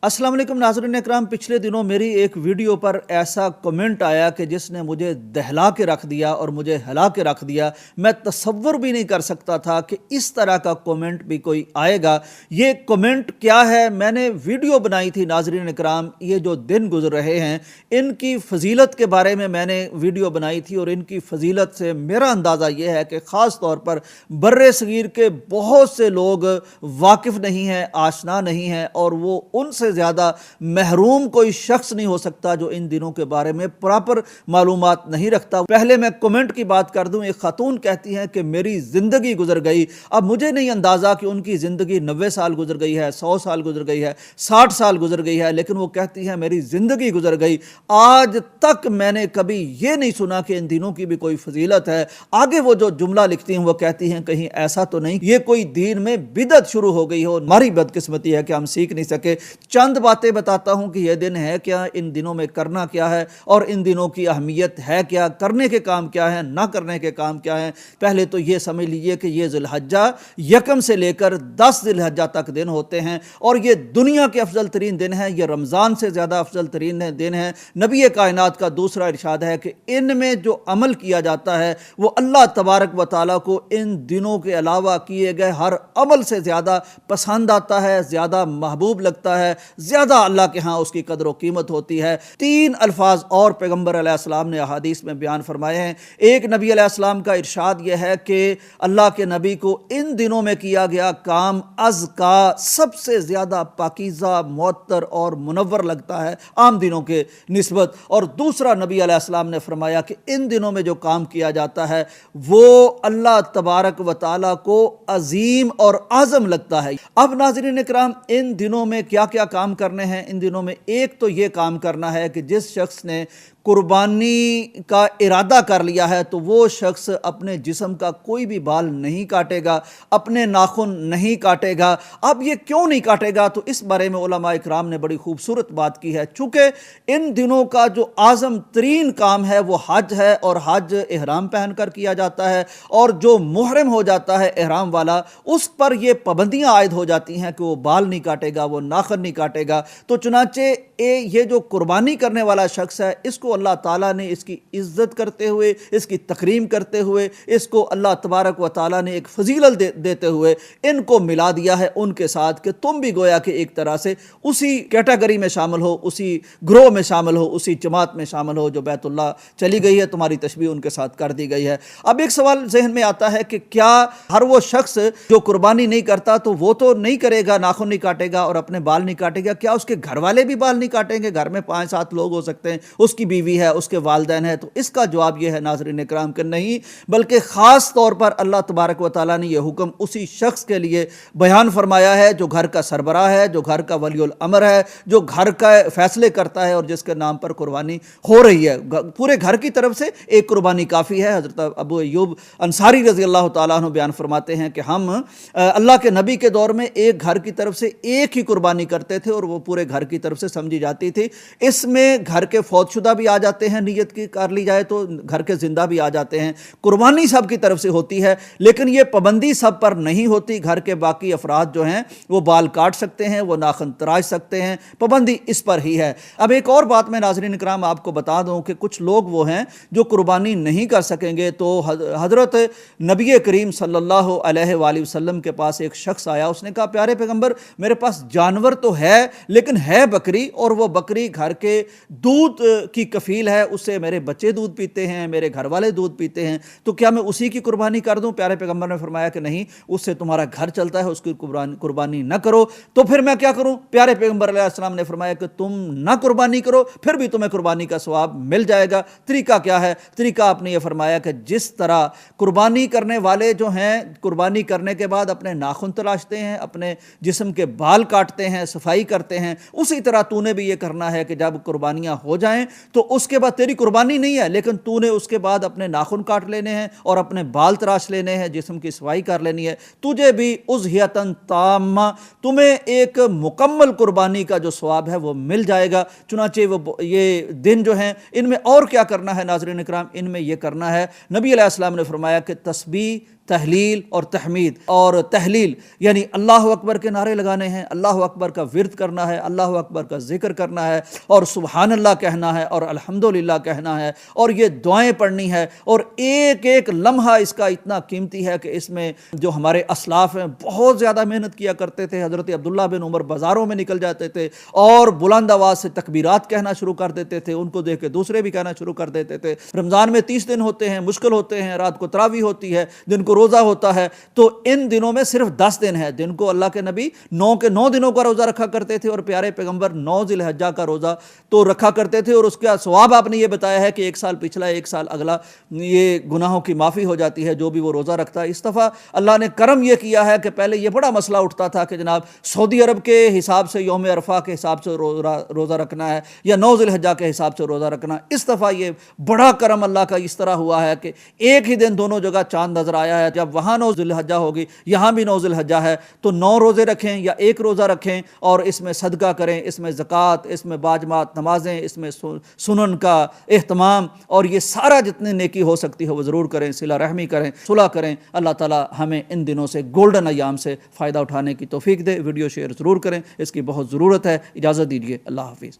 अस्सलाम वालेकुम नाज़रीन इकराम, पिछले दिनों मेरी एक वीडियो पर ऐसा कमेंट आया कि जिसने मुझे दहला के रख दिया और मुझे हिला के रख दिया। मैं तसव्वुर भी नहीं कर सकता था कि इस तरह का कमेंट भी कोई आएगा। ये कमेंट क्या है? मैंने वीडियो बनाई थी नाज़रीन इकराम, ये जो दिन गुजर रहे हैं इनकी फजीलत के बारे में मैंने वीडियो बनाई थी और इनकी फजीलत से मेरा अंदाज़ा ये है कि ख़ास तौर पर बर्रे सगीर के बहुत से लोग वाकिफ़ नहीं हैं, आशना नहीं हैं और वो उनसे ज़्यादा महरूम कोई शख्स नहीं हो सकता जो इन दिनों के बारे में प्रॉपर मालूमात नहीं रखता। पहले मैं कमेंट की बात कर दूं। एक खातून कहती हैं कि मेरी ज़िंदगी गुजर गई। अब मुझे नहीं अंदाज़ा कि उनकी ज़िंदगी 90 साल गुजर गई है, 100 साल गुजर गई है, 60 साल गुजर गई है, लेकिन वो कहती हैं मेरी ज़िंदगी गुजर गई। आज तक मैंने कभी ये नहीं सुना कि इन दिनों की भी कोई फजीलत है। आगे वो जो जुमला लिखती हैं वो कहती हैं कहीं ऐसा तो नहीं ये कोई दीन में बिदअत शुरू हो गई हो। हमारी बदकिस्मती है कि हम सीख नहीं सके। चंद बातें बताता हूं कि यह दिन है क्या, इन दिनों में करना क्या है और इन दिनों की अहमियत है क्या, करने के काम क्या है, ना करने के काम क्या है। पहले तो ये समझ लीजिए कि ये ज़िलहज्जा यकम से लेकर 10 ज़िलहज्जा तक दिन होते हैं और ये दुनिया के अफजल तरीन दिन है। ये रमज़ान से ज़्यादा अफजल तरीन दिन है। नबी कायनात का दूसरा इरशाद है कि इनमें जो अमल किया जाता है वो अल्लाह तबारक व तआला को इन दिनों के अलावा किए गए हर अमल से ज़्यादा पसंद आता है, ज़्यादा महबूब लगता है, ज़्यादा अल्लाह के यहाँ उसकी कदर व कीमत होती है। 3 अल्फाज और पैगम्बर अलैहिस्सलाम ने अहादीस में बयान फरमाए हैं। एक, नबी अलैहिस्सलाम का इरशाद यह है कि अल्लाह के नबी को इन दिनों में किया गया काम अज़का सबसे ज़्यादा पाकीज़ा, मुअत्तर और मुनव्वर लगता है आम दिनों के निस्बत। और दूसरा, नबी अलैहिस्सलाम ने फरमाया कि इन दिनों में जो काम किया जाता है वो अल्लाह तबारक व तआला को अजीम और आज़म लगता है। अब नाज़रीन इकराम, इन दिनों में क्या क्या काम करने हैं? इन दिनों में एक तो ये काम करना है कि जिस शख्स ने कुर्बानी का इरादा कर लिया है तो वो शख्स अपने जिस्म का कोई भी बाल नहीं काटेगा, अपने नाखून नहीं काटेगा। अब ये क्यों नहीं काटेगा? तो इस बारे में उलमा इकराम ने बड़ी खूबसूरत बात की है। चूँकि इन दिनों का जो आज़म तरीन काम है वो हज है और हज एहराम पहन कर किया जाता है और जो मुहर्रम हो जाता है एहराम वाला उस पर ये पाबंदियाँ आयद हो जाती हैं कि वो बाल नहीं काटेगा, वो नाखून नहीं काटेगा। तो चुनाचे ये जो कुर्बानी करने वाला शख्स है इसको अल्लाह ताला ने इसकी इज्जत करते हुए, इसकी तकरीम करते हुए, इसको अल्लाह तबारक व ताला ने एक फजीलत देते हुए इनको मिला दिया है उनके साथ कि तुम भी गोया कि एक तरह से उसी कैटेगरी में शामिल हो, उसी ग्रोह में शामिल हो, उसी जमात में शामिल हो जो बैतुल्लाह चली गई है। तुम्हारी तशबीह उनके साथ कर दी गई है। अब एक सवाल जहन में आता है कि क्या हर वो शख्स जो कुर्बानी नहीं करता तो वो तो नहीं करेगा, नाखून नहीं काटेगा और अपने बाल नहीं काटेगा, क्या उसके घर वाले भी बाल नहीं काटेंगे? घर में 5-7 लोग हो सकते हैं, उसकी बीवी है, उसके वालिदैन है। तो इसका जवाब यह है नाज़रीन इकराम कि नहीं, बल्कि ख़ास तौर पर अल्लाह तबारक व तआला ने यह हुक्म उसी शख्स के लिए बयान फरमाया है जो घर का सरबराह है, जो घर का वलीउल अमर है, जो घर का फैसले करता है और जिसके नाम पर कुर्बानी हो रही है। पूरे घर की तरफ से एक कुर्बानी काफ़ी है। हज़रत अबू अय्यूब अंसारी रज़ी अल्लाह तआला अन्हु बयान फरमाते हैं कि हम अल्लाह के नबी के दौर में एक घर की तरफ से एक ही कुर्बानी करते थे और वो पूरे घर की तरफ से समझी जाती थी। इसमें घर के फौतशुदा भी आ जाते हैं, नीयत की कर ली जाए तो घर के जिंदा भी आ जाते हैं। कुर्बानी सब की तरफ से होती है लेकिन ये पाबंदी सब पर नहीं होती। घर के बाकी अफराद जो हैं वो बाल काट सकते हैं, वो नाखून तराश सकते हैं, पाबंदी इस पर ही है। अब एक और बात मैं नाज़रीन इकराम आपको बता दूं कि कुछ लोग वो हैं जो कुर्बानी नहीं कर सकेंगे। तो हज़रत नबी करीम सल्लल्लाहु अलैहि वसल्लम के पास एक शख्स आया, उसने कहा प्यारे पैगंबर मेरे पास जानवर तो है लेकिन है बकरी और वो बकरी घर के दूध की कफील है, उससे मेरे बच्चे दूध पीते हैं, मेरे घर वाले दूध पीते हैं, तो क्या मैं उसी की कुर्बानी कर दूं? प्यारे पैगंबर ने फरमाया कि नहीं, उससे तुम्हारा घर चलता है, उसकी कुर्बानी न करो। तो फिर मैं क्या करूं? प्यारे पैगंबर अलैहिस्सलाम ने फरमाया कि तुम ना कुर्बानी करो, फिर भी तुम्हें कुर्बानी का सवाब मिल जाएगा। तरीका क्या है? तरीका आपने ये फरमाया कि जिस तरह कुर्बानी करने वाले जो हैं कुर्बानी करने के बाद अपने नाखून तराशते हैं, अपने जिस्म के बाल काटते हैं, सफाई करते हैं, उसी तरह तूने نے بھی یہ کرنا ہے کہ جب قربانیاں ہو جائیں تو اس کے بعد تیری قربانی نہیں ہے لیکن تو نے اس کے بعد اپنے ناخن کاٹ لینے ہیں اور اپنے بال تراش لینے ہیں، جسم کی صفائی کر لینی ہے، تجھے بھی اضحیۃ تامہ، تمہیں ایک مکمل قربانی کا جو ثواب ہے وہ مل جائے گا۔ چنانچہ یہ دن جو ہیں ان میں اور کیا کرنا ہے ناظرین اکرام، ان میں یہ کرنا ہے، نبی علیہ السلام نے فرمایا کہ تسبیح، تحلیل اور تحمید، اور تحلیل یعنی اللہ اکبر کے نعرے لگانے ہیں، اللہ اکبر کا ورد کرنا ہے، اللہ اکبر کا ذکر کرنا ہے، اور سبحان اللہ کہنا ہے، اور الحمدللہ کہنا ہے، اور یہ دعائیں پڑھنی ہے۔ اور ایک ایک لمحہ اس کا اتنا قیمتی ہے کہ اس میں جو ہمارے اسلاف ہیں بہت زیادہ محنت کیا کرتے تھے۔ حضرت عبداللہ بن عمر بازاروں میں نکل جاتے تھے اور بلند آواز سے تکبیرات کہنا شروع کر دیتے تھے، ان کو دیکھ کے دوسرے بھی کہنا شروع کر دیتے تھے۔ رمضان میں 30 دن ہوتے ہیں، مشکل ہوتے ہیں، رات کو تراویح ہوتی ہے، دن کو روزہ ہوتا ہے، تو ان دنوں میں صرف 10 دن ہے جن کو اللہ کے نبی 9 کے 9 دنوں کا روزہ رکھا کرتے تھے، اور پیارے پیغمبر 9 ذی الحجہ کا روزہ تو رکھا کرتے تھے، اور اس کا ثواب آپ نے یہ بتایا ہے کہ ایک سال پچھلا ایک سال اگلا یہ گناہوں کی معافی ہو جاتی ہے جو بھی وہ روزہ رکھتا ہے۔ اس دفعہ اللہ نے کرم یہ کیا ہے کہ پہلے یہ بڑا مسئلہ اٹھتا تھا کہ جناب سعودی عرب کے حساب سے یوم عرفہ کے حساب سے روزہ رکھنا ہے یا 9 ذی الحجہ کے حساب سے روزہ رکھنا۔ اس دفعہ یہ بڑا کرم اللہ کا اس طرح ہوا ہے کہ ایک ہی دن دونوں جگہ چاند نظر آیا ہے۔ جب وہاں 9 ذی الحجہ ہوگی، یہاں بھی 9 ذی الحجہ ہے، تو 9 روزے رکھیں یا ایک روزہ رکھیں، اور اس میں صدقہ کریں، اس میں زکوٰۃ، اس میں باجماعت نمازیں، اس میں سنن کا اہتمام، اور یہ سارا جتنے نیکی ہو سکتی ہے وہ ضرور کریں، صلہ رحمی کریں، صلح کریں۔ اللہ تعالی ہمیں ان دنوں سے، گولڈن ایام سے فائدہ اٹھانے کی توفیق دے۔ ویڈیو شیئر ضرور کریں، اس کی بہت ضرورت ہے۔ اجازت دیجیے، اللہ حافظ۔